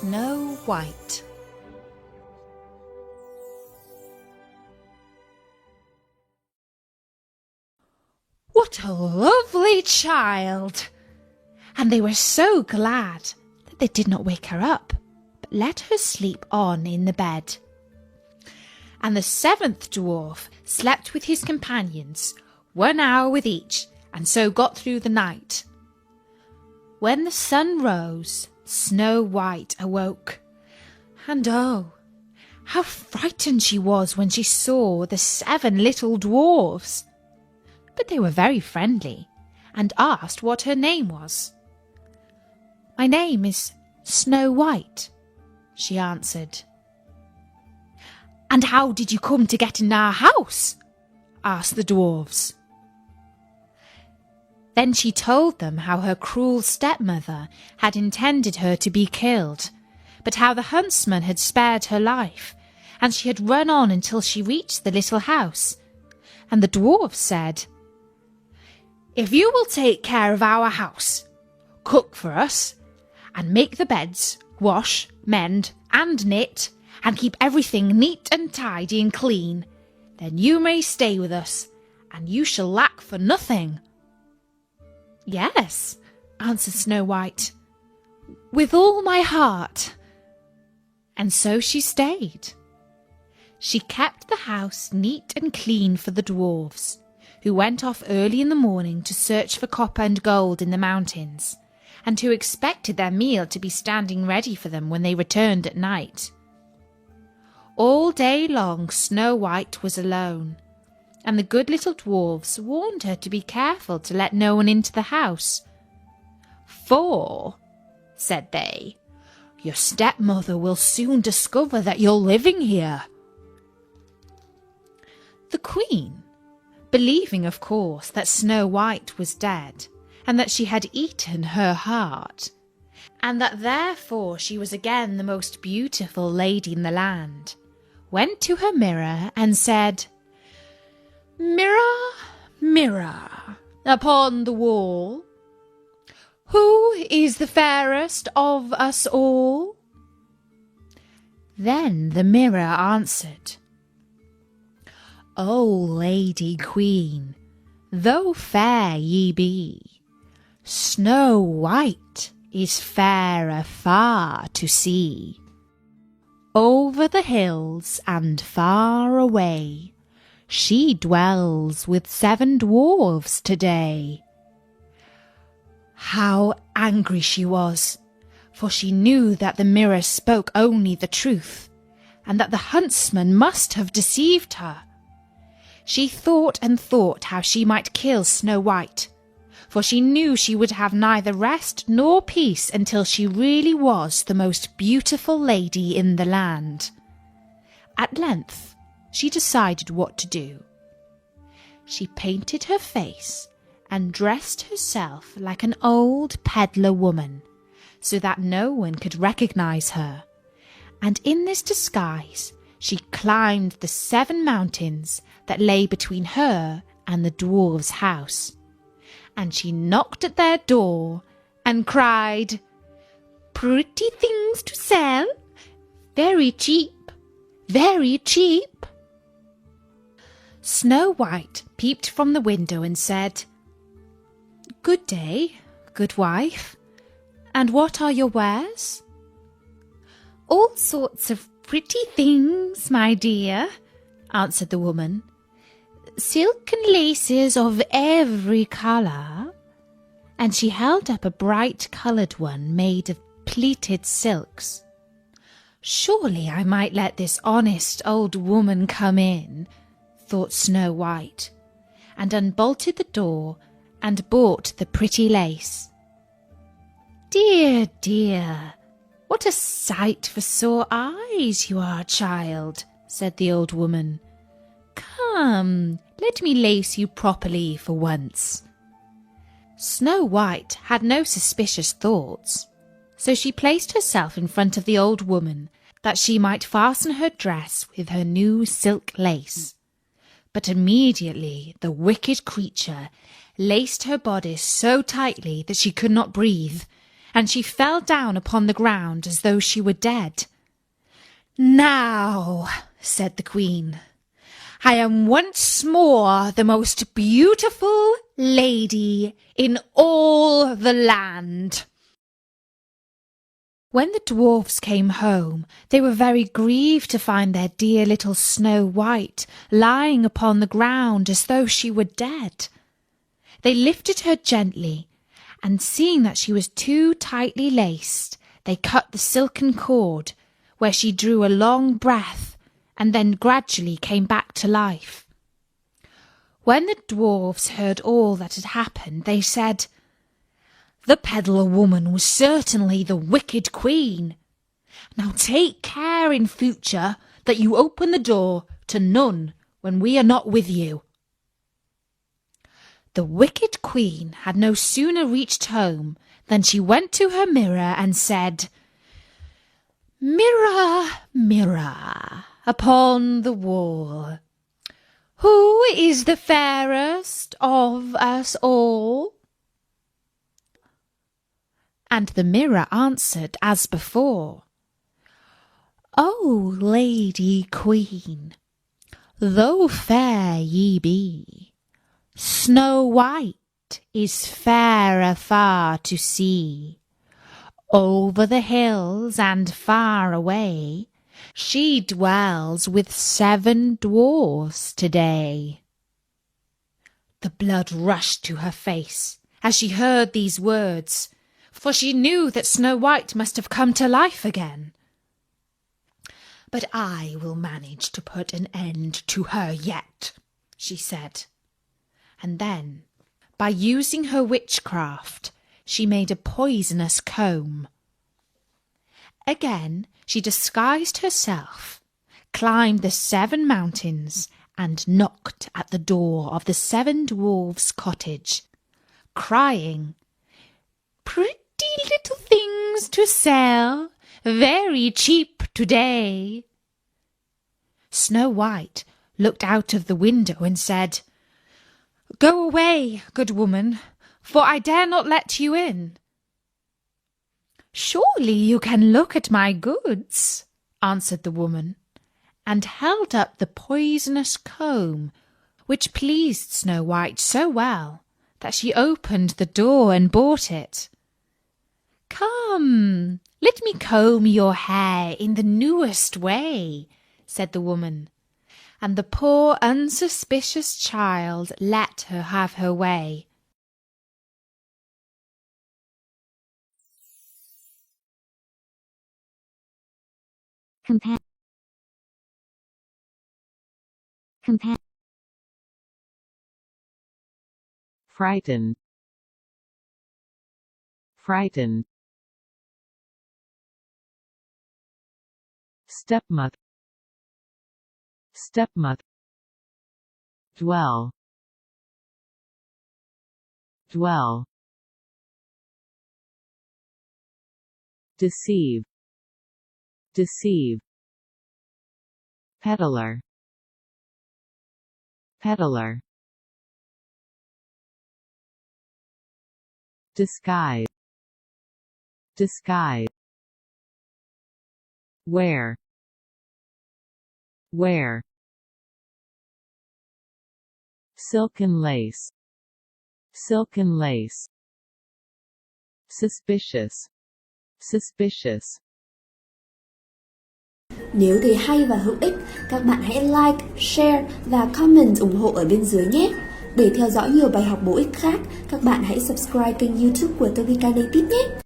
Snow White. What a lovely child! And they were so glad that they did not wake her up, but let her sleep on in the bed. And the seventh dwarf slept with his companions, 1 hour with each, and so got through the night. When the sun rose, Snow White awoke, and oh, how frightened she was when she saw the 7 little dwarfs. But they were very friendly, and asked what her name was. "My name is Snow White," she answered. "And how did you come to get in our house?" asked the dwarfs. Then she told them how her cruel stepmother had intended her to be killed, but how the huntsman had spared her life, and she had run on until she reached the little house. And the dwarfs said, "If you will take care of our house, cook for us, and make the beds, wash, mend, and knit, and keep everything neat and tidy and clean, then you may stay with us, and you shall lack for nothing." "Yes," answered Snow White, "with all my heart." And so she stayed. She kept the house neat and clean for the dwarfs, who went off early in the morning to search for copper and gold in the mountains, and who expected their meal to be standing ready for them when they returned at night. All day long Snow White was alone, and the good little dwarfs warned her to be careful to let no one into the house. "For," said they, "your stepmother will soon discover that you're living here." The Queen, believing of course that Snow White was dead, and that she had eaten her heart, and that therefore she was again the most beautiful lady in the land, went to her mirror and said, "Mirror, mirror, upon the wall, who is the fairest of us all?" Then the mirror answered, "O Lady Queen, though fair ye be, Snow White is fairer far to see. Over the hills and far away, she dwells with 7 dwarfs today." How angry she was, for she knew that the mirror spoke only the truth, and that the huntsman must have deceived her. She thought and thought how she might kill Snow White, for she knew she would have neither rest nor peace until she really was the most beautiful lady in the land. At length, she decided what to do. She painted her face and dressed herself like an old peddler woman, so that no one could recognize her, and in this disguise she climbed the 7 mountains that lay between her and the dwarf's house, and she knocked at their door and cried, "Pretty things to sell, very cheap, very cheap." Snow White peeped from the window and said, "Good day, good wife, and what are your wares?" "All sorts of pretty things, my dear," answered the woman. "Silk and laces of every colour," and she held up a bright-coloured one made of pleated silks. "Surely I might let this honest old woman come in," thought Snow White, and unbolted the door and bought the pretty lace. "Dear, dear, what a sight for sore eyes you are, child," said the old woman. "Come, let me lace you properly for once." Snow White had no suspicious thoughts, so she placed herself in front of the old woman that she might fasten her dress with her new silk lace. But immediately the wicked creature laced her bodice so tightly that she could not breathe, and she fell down upon the ground as though she were dead. "Now," said the Queen, "I am once more the most beautiful lady in all the land." When the dwarfs came home, they were very grieved to find their dear little Snow White lying upon the ground as though she were dead. They lifted her gently, and seeing that she was too tightly laced, they cut the silken cord, where she drew a long breath, and then gradually came back to life. When the dwarfs heard all that had happened, they said, "The peddler woman was certainly the wicked queen. Now take care in future that you open the door to none when we are not with you." The wicked queen had no sooner reached home than she went to her mirror and said, "Mirror, mirror upon the wall, who is the fairest of us all?" And the mirror answered as before, "O Lady Queen, though fair ye be, Snow White is fairer far to see. Over the hills and far away, she dwells with 7 dwarfs today." The blood rushed to her face as she heard these words, for she knew that Snow White must have come to life again. "But I will manage to put an end to her yet," she said. And then, by using her witchcraft, she made a poisonous comb. Again she disguised herself, climbed the 7 mountains, and knocked at the door of the 7 dwarfs' cottage, crying, "Pretty little things to sell, very cheap today." Snow White looked out of the window and said, "Go away, good woman, for I dare not let you in." "Surely you can look at my goods," answered the woman, and held up the poisonous comb, which pleased Snow White so well that she opened the door and bought it. "Come, let me comb your hair in the newest way," said the woman, and the poor unsuspicious child let her have her way. Frightened, frightened. Stepmother, stepmother. Dwell, dwell. Deceive, deceive. Peddler, peddler. Disguise, disguise. Wear, wear. Silken lace, silken lace. Suspicious, suspicious. Nếu thấy hay và hữu ích, các bạn hãy like, share và comment ủng hộ ở bên dưới nhé. Để theo dõi nhiều bài học bổ ích khác, các bạn hãy subscribe kênh YouTube của Topica nhé.